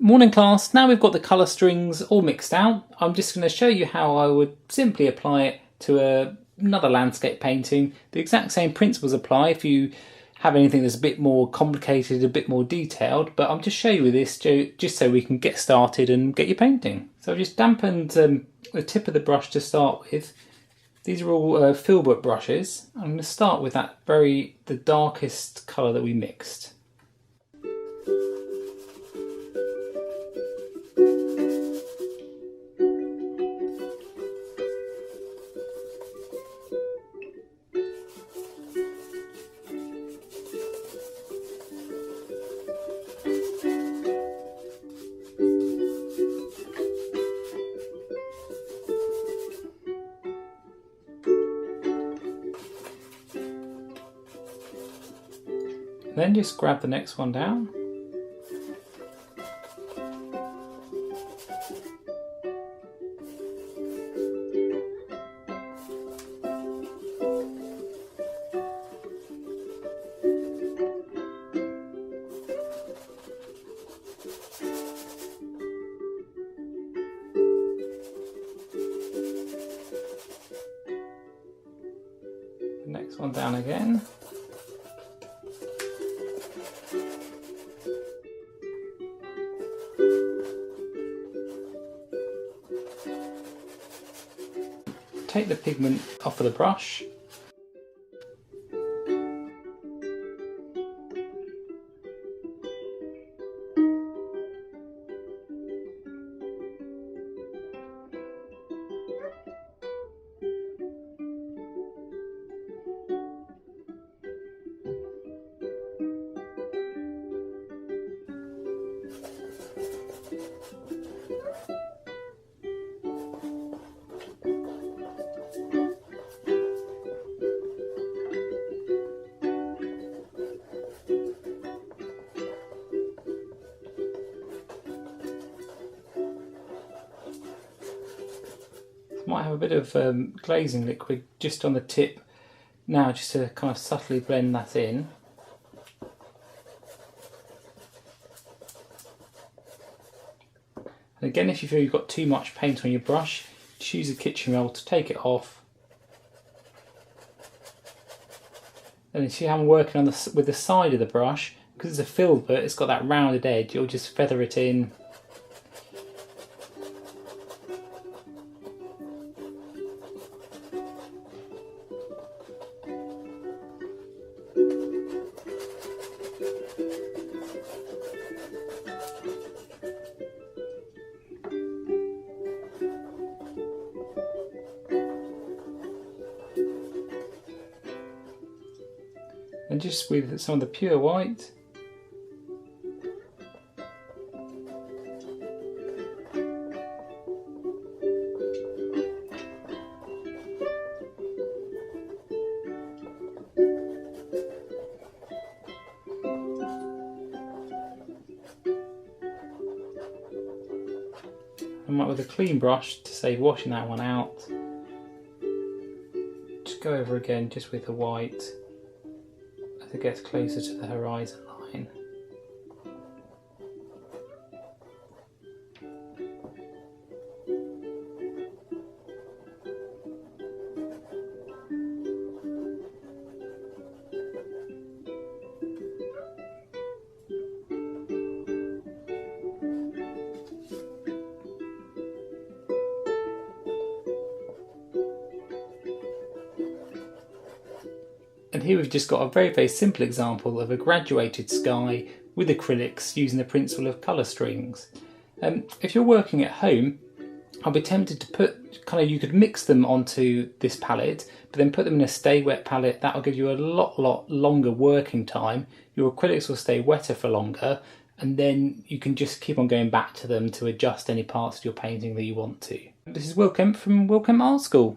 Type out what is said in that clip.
Morning class, now we've got the colour strings all mixed out. I'm just going to show you how I would simply apply it to another landscape painting. The exact same principles apply if you have anything that's a bit more complicated, a bit more detailed, but I'll just show you this just so we can get started and get your painting. So I've just dampened the tip of the brush to start with. These are all filbert brushes. I'm going to start with the darkest colour that we mixed. Then just grab the next one down. The next one down again. Take the pigment off of the brush. Might have a bit of glazing liquid just on the tip now, just to kind of subtly blend that in. And again, if you feel you've got too much paint on your brush, just use a kitchen roll to take it off. And you see how I'm working on with the side of the brush, because it's a filbert, it's got that rounded edge, you'll just feather it in. And just with some of the pure white, and with a clean brush to save washing that one out, just go over again just with the white as it gets closer to the horizon line. And here we've just got a very simple example of a graduated sky with acrylics using the principle of colour strings. If you're working at home, I'll be tempted to put you could mix them onto this palette, but then put them in a stay wet palette. That'll give you a lot longer working time. Your acrylics will stay wetter for longer, and then you can just keep on going back to them to adjust any parts of your painting that you want to. This is Will Kemp from Will Kemp Art School.